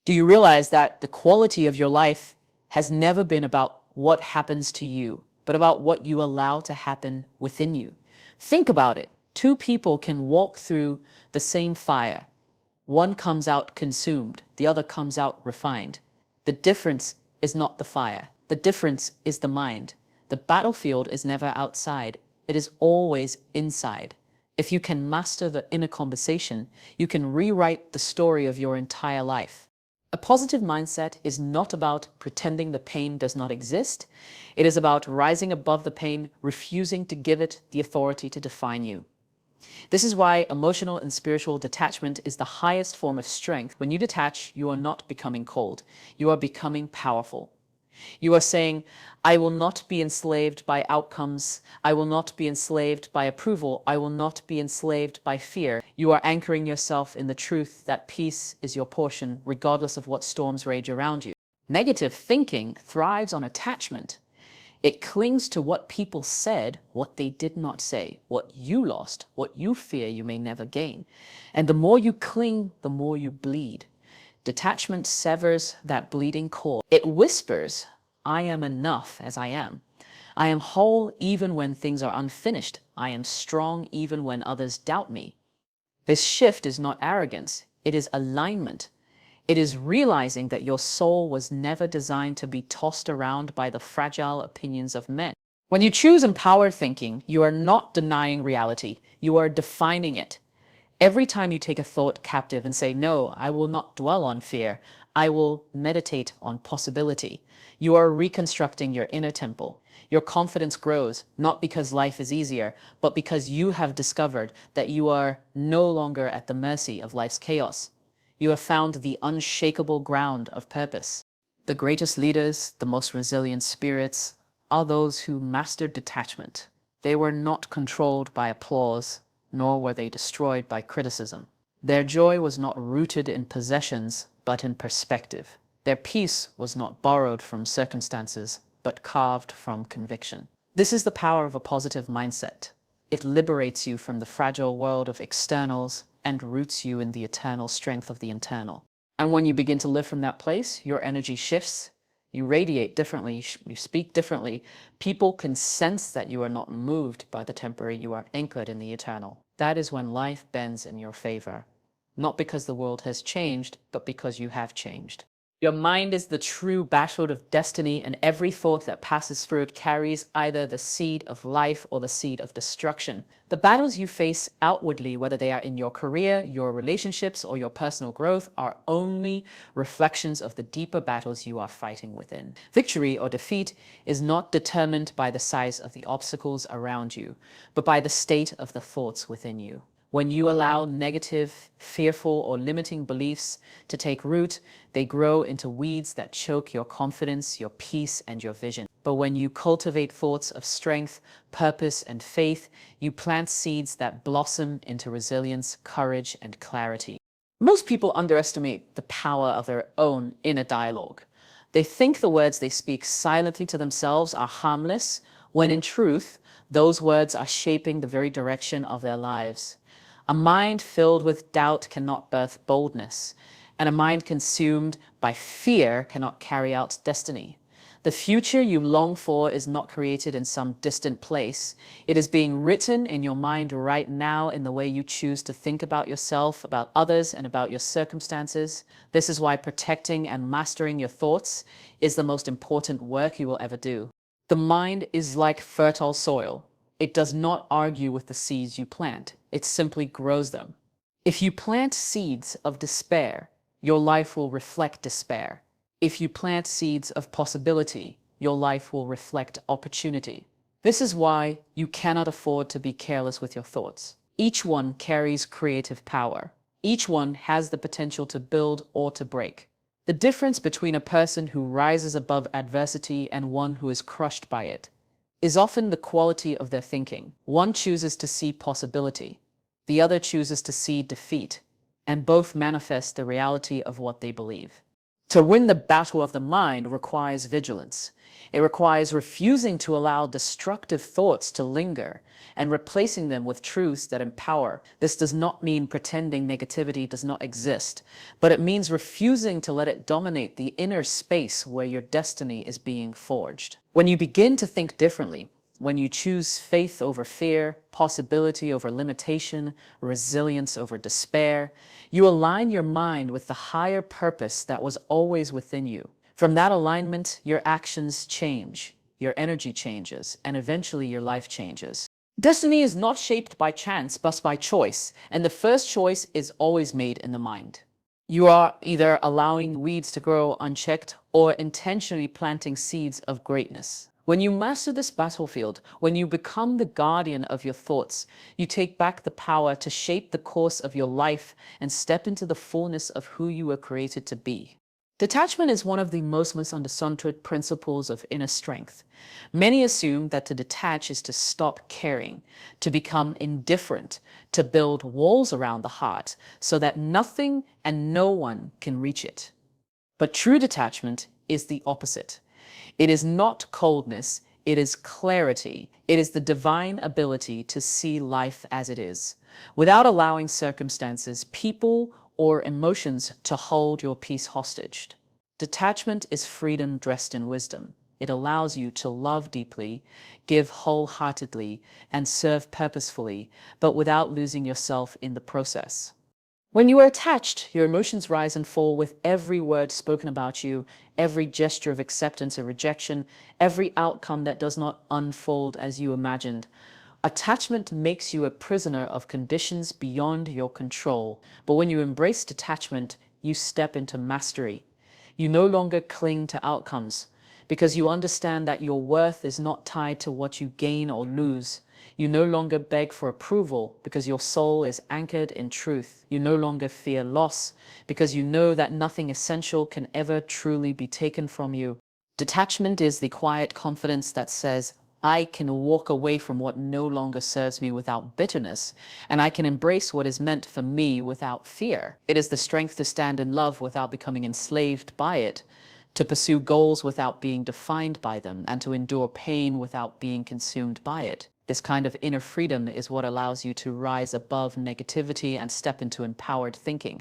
Do you realize that the quality of your life has never been about what happens to you, but about what you allow to happen within you? Think about it. Two people can walk through the same fire. One comes out consumed, the other comes out refined. The difference is not the fire. The difference is the mind. The battlefield is never outside. It is always inside. If you can master the inner conversation, you can rewrite the story of your entire life. A positive mindset is not about pretending the pain does not exist. It is about rising above the pain, refusing to give it the authority to define you. This is why emotional and spiritual detachment is the highest form of strength. When you detach, you are not becoming cold. You are becoming powerful. You are saying, I will not be enslaved by outcomes. I will not be enslaved by approval. I will not be enslaved by fear. You are anchoring yourself in the truth that peace is your portion, regardless of what storms rage around you. Negative thinking thrives on attachment. It clings to what people said, what they did not say, what you lost, what you fear you may never gain. And the more you cling, the more you bleed. Detachment severs that bleeding cord. It whispers, I am enough as I am. I am whole even when things are unfinished. I am strong even when others doubt me. This shift is not arrogance. It is alignment. It is realizing that your soul was never designed to be tossed around by the fragile opinions of men. When you choose empowered thinking, you are not denying reality. You are defining it. Every time you take a thought captive and say, no, I will not dwell on fear, I will meditate on possibility, you are reconstructing your inner temple. Your confidence grows, not because life is easier, but because you have discovered that you are no longer at the mercy of life's chaos. You have found the unshakable ground of purpose. The greatest leaders, the most resilient spirits, are those who mastered detachment. They were not controlled by applause, nor were they destroyed by criticism. Their joy was not rooted in possessions, but in perspective. Their peace was not borrowed from circumstances, but carved from conviction. This is the power of a positive mindset. It liberates you from the fragile world of externals and roots you in the eternal strength of the internal. And when you begin to live from that place, your energy shifts. You radiate differently, you speak differently. People can sense that you are not moved by the temporary, you are anchored in the eternal. That is when life bends in your favor. Not because the world has changed, but because you have changed. Your mind is the true battlefield of destiny, and every thought that passes through it carries either the seed of life or the seed of destruction. The battles you face outwardly, whether they are in your career, your relationships, or your personal growth, are only reflections of the deeper battles you are fighting within. Victory or defeat is not determined by the size of the obstacles around you, but by the state of the thoughts within you. When you allow negative, fearful, or limiting beliefs to take root, they grow into weeds that choke your confidence, your peace, and your vision. But when you cultivate thoughts of strength, purpose, and faith, you plant seeds that blossom into resilience, courage, and clarity. Most people underestimate the power of their own inner dialogue. They think the words they speak silently to themselves are harmless, when in truth, those words are shaping the very direction of their lives. A mind filled with doubt cannot birth boldness, and a mind consumed by fear cannot carry out destiny. The future you long for is not created in some distant place. It is being written in your mind right now in the way you choose to think about yourself, about others, and about your circumstances. This is why protecting and mastering your thoughts is the most important work you will ever do. The mind is like fertile soil. It does not argue with the seeds you plant. It simply grows them. If you plant seeds of despair, your life will reflect despair. If you plant seeds of possibility, your life will reflect opportunity. This is why you cannot afford to be careless with your thoughts. Each one carries creative power. Each one has the potential to build or to break. The difference between a person who rises above adversity and one who is crushed by it is often the quality of their thinking. One chooses to see possibility, the other chooses to see defeat, and both manifest the reality of what they believe. To win the battle of the mind requires vigilance. It requires refusing to allow destructive thoughts to linger and replacing them with truths that empower. This does not mean pretending negativity does not exist, but it means refusing to let it dominate the inner space where your destiny is being forged. When you begin to think differently, when you choose faith over fear, possibility over limitation, resilience over despair, you align your mind with the higher purpose that was always within you. From that alignment, your actions change, your energy changes, and eventually your life changes. Destiny is not shaped by chance, but by choice, and the first choice is always made in the mind. You are either allowing weeds to grow unchecked or intentionally planting seeds of greatness. When you master this battlefield, when you become the guardian of your thoughts, you take back the power to shape the course of your life and step into the fullness of who you were created to be. Detachment is one of the most misunderstood principles of inner strength. Many assume that to detach is to stop caring, to become indifferent, to build walls around the heart so that nothing and no one can reach it. But true detachment is the opposite. It is not coldness, it is clarity. It is the divine ability to see life as it is, without allowing circumstances, people, or emotions to hold your peace hostage. Detachment is freedom dressed in wisdom. It allows you to love deeply, give wholeheartedly, and serve purposefully, but without losing yourself in the process. When you are attached, your emotions rise and fall with every word spoken about you, every gesture of acceptance or rejection, every outcome that does not unfold as you imagined. Attachment makes you a prisoner of conditions beyond your control. But when you embrace detachment, you step into mastery. You no longer cling to outcomes because you understand that your worth is not tied to what you gain or lose. You no longer beg for approval because your soul is anchored in truth. You no longer fear loss because you know that nothing essential can ever truly be taken from you. Detachment is the quiet confidence that says, I can walk away from what no longer serves me without bitterness, and I can embrace what is meant for me without fear. It is the strength to stand in love without becoming enslaved by it, to pursue goals without being defined by them, and to endure pain without being consumed by it. This kind of inner freedom is what allows you to rise above negativity and step into empowered thinking,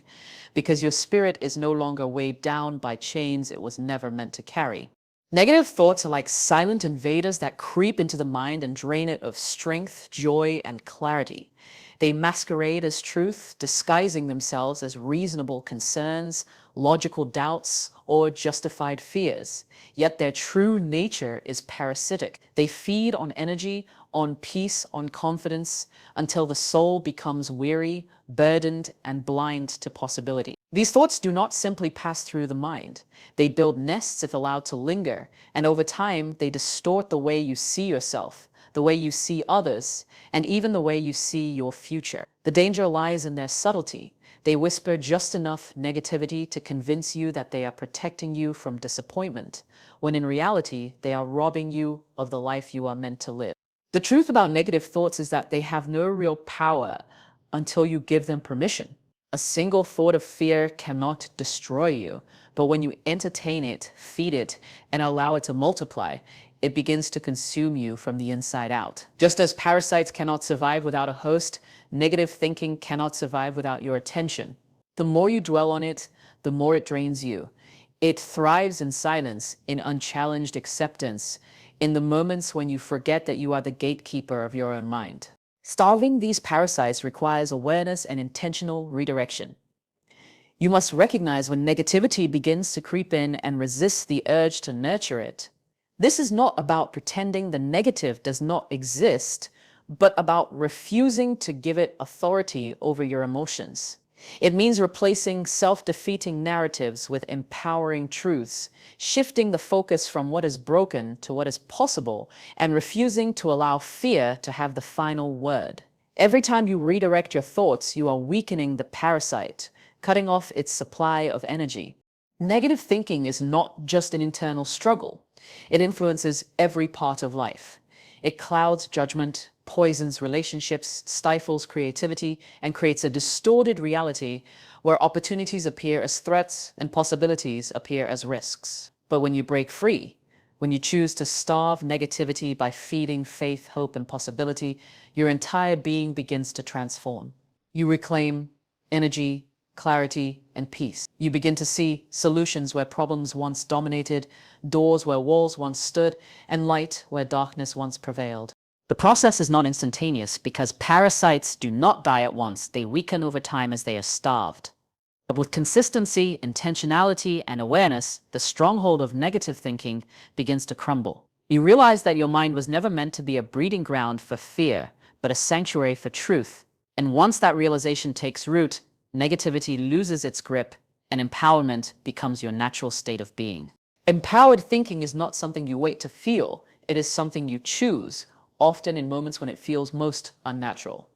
because your spirit is no longer weighed down by chains it was never meant to carry. Negative thoughts are like silent invaders that creep into the mind and drain it of strength, joy, and clarity. They masquerade as truth, disguising themselves as reasonable concerns, logical doubts, or justified fears. Yet their true nature is parasitic. They feed on energy, on peace, on confidence, until the soul becomes weary, burdened, and blind to possibility. These thoughts do not simply pass through the mind. They build nests if allowed to linger, and over time, they distort the way you see yourself, the way you see others, and even the way you see your future. The danger lies in their subtlety. They whisper just enough negativity to convince you that they are protecting you from disappointment, when in reality, they are robbing you of the life you are meant to live. The truth about negative thoughts is that they have no real power until you give them permission. A single thought of fear cannot destroy you, but when you entertain it, feed it, and allow it to multiply, it begins to consume you from the inside out. Just as parasites cannot survive without a host, negative thinking cannot survive without your attention. The more you dwell on it, the more it drains you. It thrives in silence, in unchallenged acceptance, in the moments when you forget that you are the gatekeeper of your own mind. Starving these parasites requires awareness and intentional redirection. You must recognize when negativity begins to creep in and resist the urge to nurture it. This is not about pretending the negative does not exist, but about refusing to give it authority over your emotions. It means replacing self-defeating narratives with empowering truths, shifting the focus from what is broken to what is possible, and refusing to allow fear to have the final word. Every time you redirect your thoughts, you are weakening the parasite, cutting off its supply of energy. Negative thinking is not just an internal struggle. It influences every part of life. It clouds judgment, poisons relationships, stifles creativity, and creates a distorted reality where opportunities appear as threats and possibilities appear as risks. But when you break free, When you choose to starve negativity by feeding faith, hope, and possibility, your entire being begins to transform. You reclaim energy, clarity, and peace. You begin to see solutions where problems once dominated, doors where walls once stood, and light where darkness once prevailed. The process is not instantaneous because parasites do not die at once. They weaken over time as they are starved. But with consistency, intentionality, and awareness, the stronghold of negative thinking begins to crumble. You realize that your mind was never meant to be a breeding ground for fear, but a sanctuary for truth. And once that realization takes root, negativity loses its grip and empowerment becomes your natural state of being. Empowered thinking is not something you wait to feel, it is something you choose, often in moments when it feels most unnatural.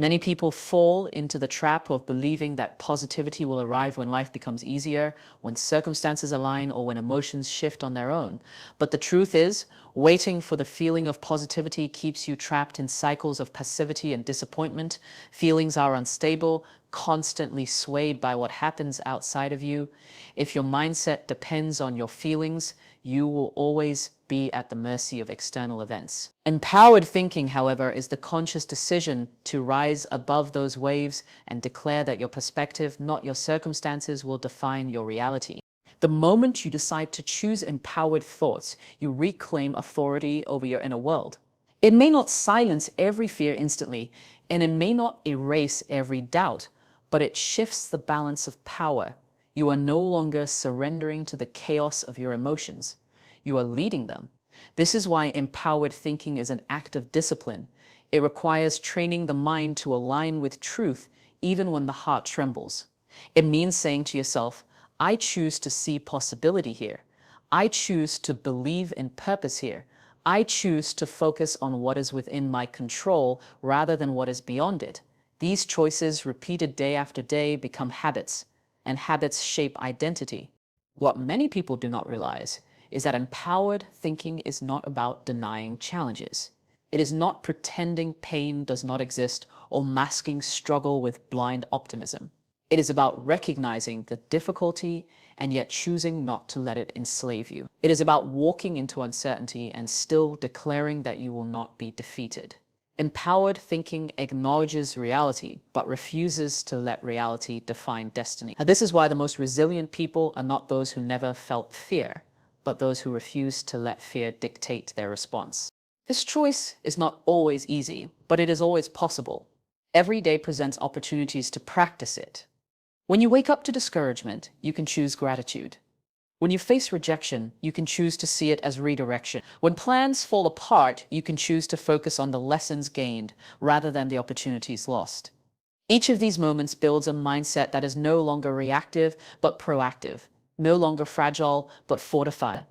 Many people fall into the trap of believing that positivity will arrive when life becomes easier, when circumstances align, or when emotions shift on their own. But the truth is, waiting for the feeling of positivity keeps you trapped in cycles of passivity and disappointment. Feelings are unstable, constantly swayed by what happens outside of you. If your mindset depends on your feelings, you will always be at the mercy of external events. Empowered thinking, however, is the conscious decision to rise above those waves and declare that your perspective, not your circumstances, will define your reality. The moment you decide to choose empowered thoughts, you reclaim authority over your inner world. It may not silence every fear instantly, and it may not erase every doubt, but it shifts the balance of power. You are no longer surrendering to the chaos of your emotions. You are leading them. This is why empowered thinking is an act of discipline. It requires training the mind to align with truth even when the heart trembles. It means saying to yourself, I choose to see possibility here. I choose to believe in purpose here. I choose to focus on what is within my control rather than what is beyond it. These choices, repeated day after day, become habits, and habits shape identity. What many people do not realize is that empowered thinking is not about denying challenges. It is not pretending pain does not exist or masking struggle with blind optimism. It is about recognizing the difficulty and yet choosing not to let it enslave you. It is about walking into uncertainty and still declaring that you will not be defeated. Empowered thinking acknowledges reality, but refuses to let reality define destiny. Now, this is why the most resilient people are not those who never felt fear, but those who refuse to let fear dictate their response. This choice is not always easy, but it is always possible. Every day presents opportunities to practice it. When you wake up to discouragement, you can choose gratitude. When you face rejection, you can choose to see it as redirection. When plans fall apart, you can choose to focus on the lessons gained rather than the opportunities lost. Each of these moments builds a mindset that is no longer reactive, but proactive, no longer fragile, but fortified.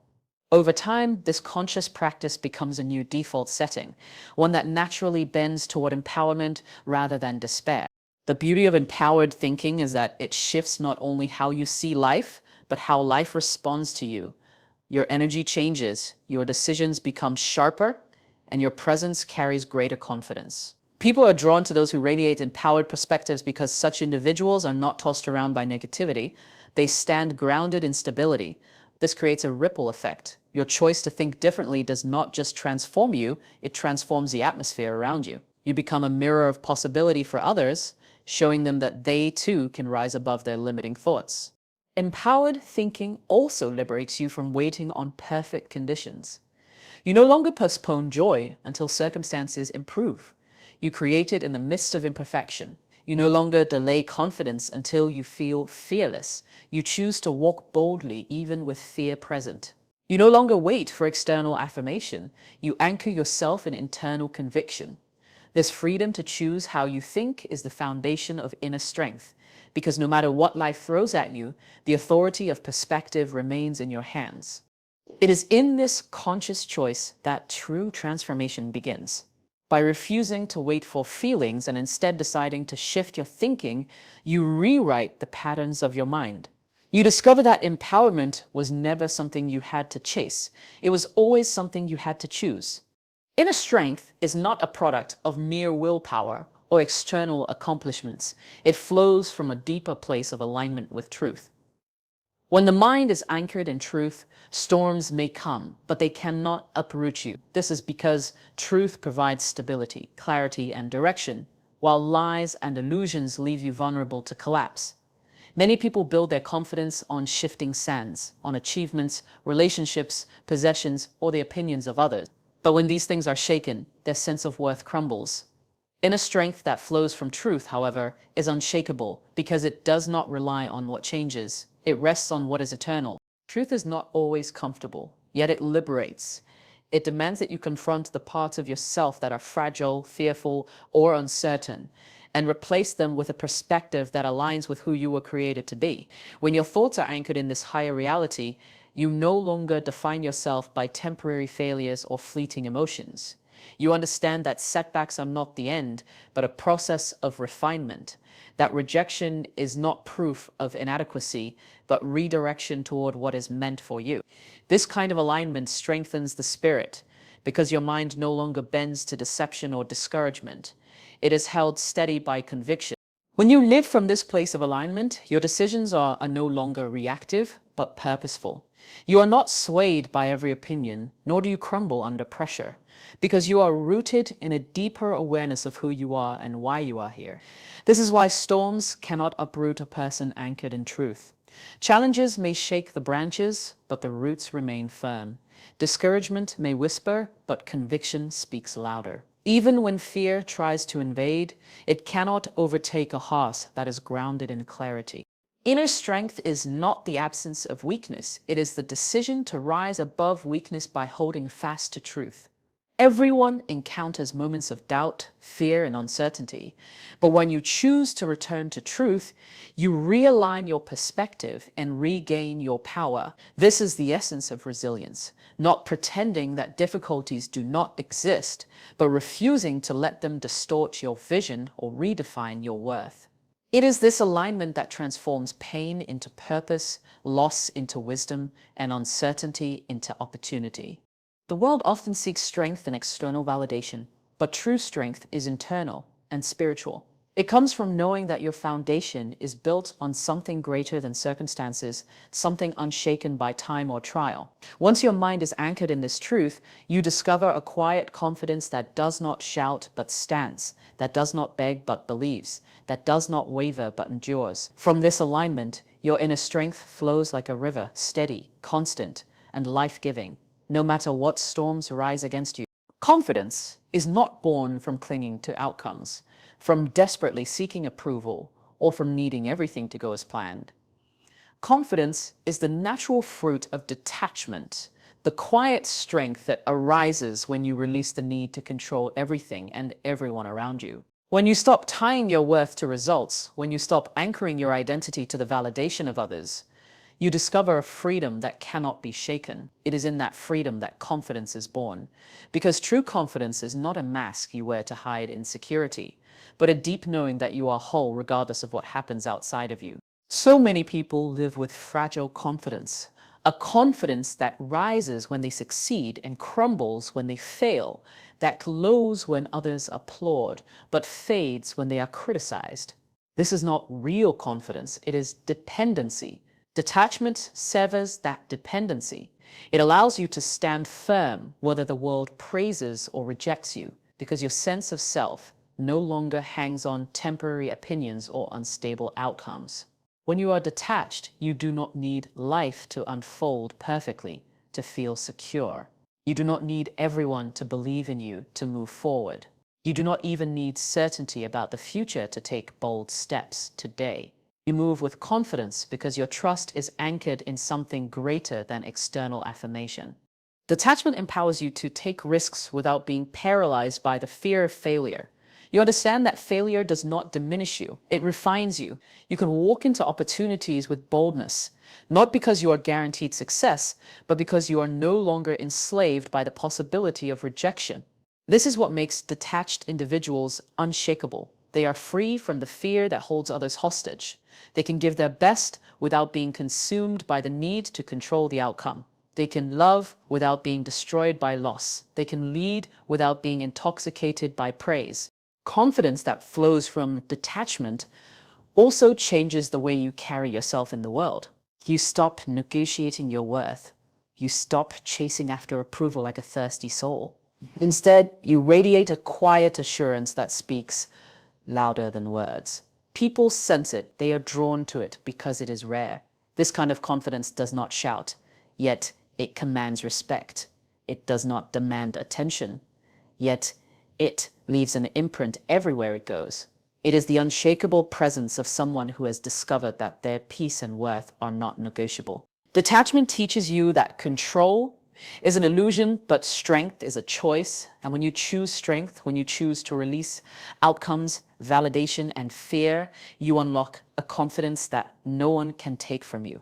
Over time, this conscious practice becomes a new default setting, one that naturally bends toward empowerment rather than despair. The beauty of empowered thinking is that it shifts not only how you see life, but how life responds to you. Your energy changes, your decisions become sharper, and your presence carries greater confidence. People are drawn to those who radiate empowered perspectives because such individuals are not tossed around by negativity. They stand grounded in stability. This creates a ripple effect. Your choice to think differently does not just transform you, it transforms the atmosphere around you. You become a mirror of possibility for others, showing them that they too can rise above their limiting thoughts. Empowered thinking also liberates you from waiting on perfect conditions. You no longer postpone joy until circumstances improve. You create it in the midst of imperfection. You no longer delay confidence until you feel fearless. You choose to walk boldly even with fear present. You no longer wait for external affirmation. You anchor yourself in internal conviction. This freedom to choose how you think is the foundation of inner strength, because no matter what life throws at you, the authority of perspective remains in your hands. It is in this conscious choice that true transformation begins. By refusing to wait for feelings and instead deciding to shift your thinking, you rewrite the patterns of your mind. You discover that empowerment was never something you had to chase. It was always something you had to choose. Inner strength is not a product of mere willpower or external accomplishments. It flows from a deeper place of alignment with truth. When the mind is anchored in truth, storms may come, but they cannot uproot you. This is because truth provides stability, clarity, and direction, while lies and illusions leave you vulnerable to collapse. Many people build their confidence on shifting sands, on achievements, relationships, possessions, or the opinions of others. But when these things are shaken, their sense of worth crumbles. Inner strength that flows from truth, however, is unshakable because it does not rely on what changes. It rests on what is eternal. Truth is not always comfortable, yet it liberates. It demands that you confront the parts of yourself that are fragile, fearful, or uncertain, and replace them with a perspective that aligns with who you were created to be. When your thoughts are anchored in this higher reality, you no longer define yourself by temporary failures or fleeting emotions. You understand that setbacks are not the end, but a process of refinement. That rejection is not proof of inadequacy, but redirection toward what is meant for you. This kind of alignment strengthens the spirit because your mind no longer bends to deception or discouragement. It is held steady by conviction. When you live from this place of alignment, your decisions are no longer reactive, but purposeful. You are not swayed by every opinion, nor do you crumble under pressure, because you are rooted in a deeper awareness of who you are and why you are here. This is why storms cannot uproot a person anchored in truth. Challenges may shake the branches, but the roots remain firm. Discouragement may whisper, but conviction speaks louder. Even when fear tries to invade, it cannot overtake a heart that is grounded in clarity. Inner strength is not the absence of weakness. It is the decision to rise above weakness by holding fast to truth. Everyone encounters moments of doubt, fear, and uncertainty. But when you choose to return to truth, you realign your perspective and regain your power. This is the essence of resilience, not pretending that difficulties do not exist, but refusing to let them distort your vision or redefine your worth. It is this alignment that transforms pain into purpose, loss into wisdom, and uncertainty into opportunity. The world often seeks strength in external validation, but true strength is internal and spiritual. It comes from knowing that your foundation is built on something greater than circumstances, something unshaken by time or trial. Once your mind is anchored in this truth, you discover a quiet confidence that does not shout but stands, that does not beg but believes, that does not waver but endures. From this alignment, your inner strength flows like a river, steady, constant, and life-giving, no matter what storms rise against you. Confidence is not born from clinging to outcomes, from desperately seeking approval, or from needing everything to go as planned. Confidence is the natural fruit of detachment, the quiet strength that arises when you release the need to control everything and everyone around you. When you stop tying your worth to results, when you stop anchoring your identity to the validation of others, you discover a freedom that cannot be shaken. It is in that freedom that confidence is born. Because true confidence is not a mask you wear to hide insecurity, but a deep knowing that you are whole regardless of what happens outside of you. So many people live with fragile confidence, a confidence that rises when they succeed and crumbles when they fail, that glows when others applaud, but fades when they are criticized. This is not real confidence, it is dependency. Detachment severs that dependency. It allows you to stand firm whether the world praises or rejects you, because your sense of self no longer hangs on temporary opinions or unstable outcomes. When you are detached, you do not need life to unfold perfectly to feel secure. You do not need everyone to believe in you to move forward. You do not even need certainty about the future to take bold steps today. You move with confidence because your trust is anchored in something greater than external affirmation. Detachment empowers you to take risks without being paralyzed by the fear of failure. You understand that failure does not diminish you, it refines you. You can walk into opportunities with boldness, not because you are guaranteed success, but because you are no longer enslaved by the possibility of rejection. This is what makes detached individuals unshakable. They are free from the fear that holds others hostage. They can give their best without being consumed by the need to control the outcome. They can love without being destroyed by loss. They can lead without being intoxicated by praise. Confidence that flows from detachment also changes the way you carry yourself in the world. You stop negotiating your worth. You stop chasing after approval like a thirsty soul. Instead, you radiate a quiet assurance that speaks louder than words. People sense it. They are drawn to it because it is rare. This kind of confidence does not shout, yet it commands respect. It does not demand attention, yet it leaves an imprint everywhere it goes. It is the unshakable presence of someone who has discovered that their peace and worth are not negotiable. Detachment teaches you that control is an illusion, but strength is a choice. And when you choose strength, when you choose to release outcomes, validation, and fear, you unlock a confidence that no one can take from you.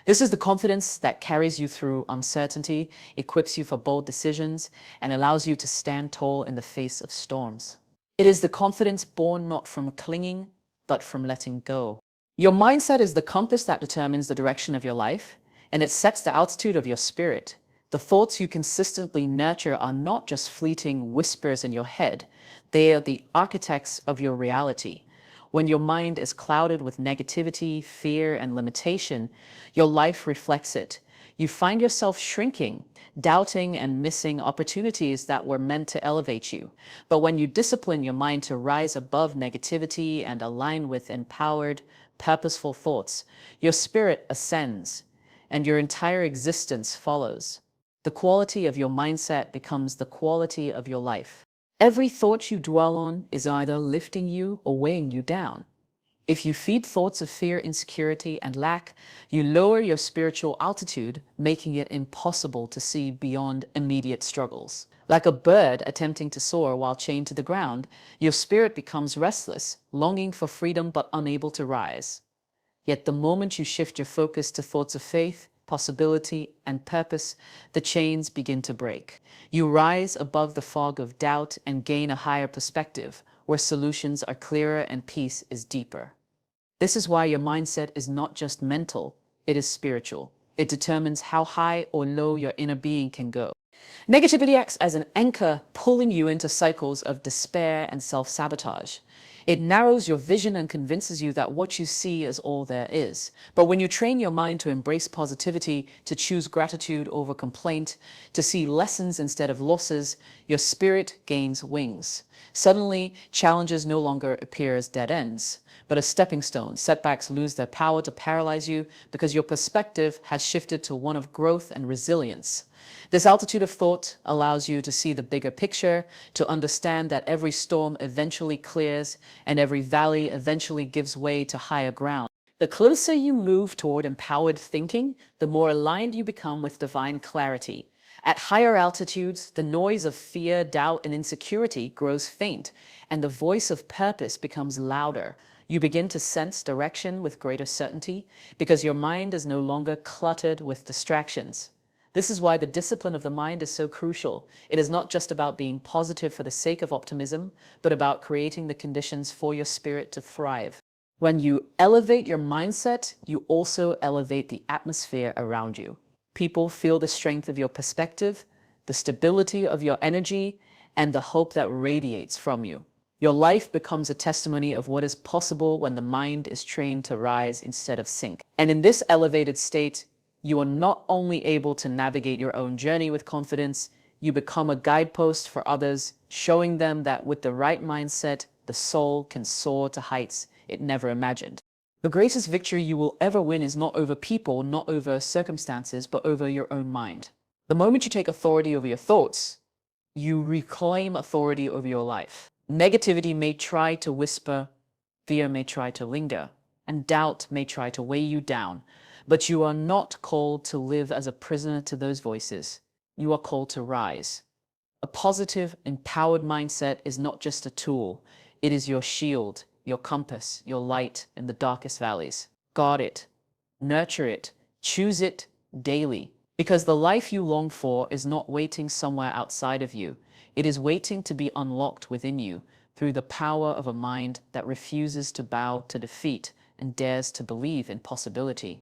This is the confidence that carries you through uncertainty, equips you for bold decisions, and allows you to stand tall in the face of storms. It is the confidence born not from clinging, but from letting go. Your mindset is the compass that determines the direction of your life, and it sets the altitude of your spirit. The thoughts you consistently nurture are not just fleeting whispers in your head. They are the architects of your reality. When your mind is clouded with negativity, fear, and limitation, your life reflects it. You find yourself shrinking, doubting, and missing opportunities that were meant to elevate you. But when you discipline your mind to rise above negativity and align with empowered, purposeful thoughts, your spirit ascends, and your entire existence follows. The quality of your mindset becomes the quality of your life. Every thought you dwell on is either lifting you or weighing you down. If you feed thoughts of fear, insecurity, and lack, you lower your spiritual altitude, making it impossible to see beyond immediate struggles. Like a bird attempting to soar while chained to the ground, your spirit becomes restless, longing for freedom but unable to rise. Yet the moment you shift your focus to thoughts of faith, possibility, and purpose, the chains begin to break. You rise above the fog of doubt and gain a higher perspective, where solutions are clearer and peace is deeper. This is why your mindset is not just mental, it is spiritual. It determines how high or low your inner being can go. Negativity acts as an anchor, pulling you into cycles of despair and self-sabotage. It narrows your vision and convinces you that what you see is all there is. But when you train your mind to embrace positivity, to choose gratitude over complaint, to see lessons instead of losses, your spirit gains wings. Suddenly, challenges no longer appear as dead ends, but as stepping stones. Setbacks lose their power to paralyze you because your perspective has shifted to one of growth and resilience. This altitude of thought allows you to see the bigger picture, to understand that every storm eventually clears and every valley eventually gives way to higher ground. The closer you move toward empowered thinking, the more aligned you become with divine clarity. At higher altitudes, the noise of fear, doubt, and insecurity grows faint, and the voice of purpose becomes louder. You begin to sense direction with greater certainty because your mind is no longer cluttered with distractions. This is why the discipline of the mind is so crucial. It is not just about being positive for the sake of optimism, but about creating the conditions for your spirit to thrive. When you elevate your mindset, you also elevate the atmosphere around you. People feel the strength of your perspective, the stability of your energy, and the hope that radiates from you. Your life becomes a testimony of what is possible when the mind is trained to rise instead of sink. And in this elevated state, you are not only able to navigate your own journey with confidence, you become a guidepost for others, showing them that with the right mindset, the soul can soar to heights it never imagined. The greatest victory you will ever win is not over people, not over circumstances, but over your own mind. The moment you take authority over your thoughts, you reclaim authority over your life. Negativity may try to whisper, fear may try to linger, and doubt may try to weigh you down. But you are not called to live as a prisoner to those voices. You are called to rise. A positive, empowered mindset is not just a tool. It is your shield, your compass, your light in the darkest valleys. Guard it, nurture it, choose it daily. Because the life you long for is not waiting somewhere outside of you. It is waiting to be unlocked within you through the power of a mind that refuses to bow to defeat and dares to believe in possibility.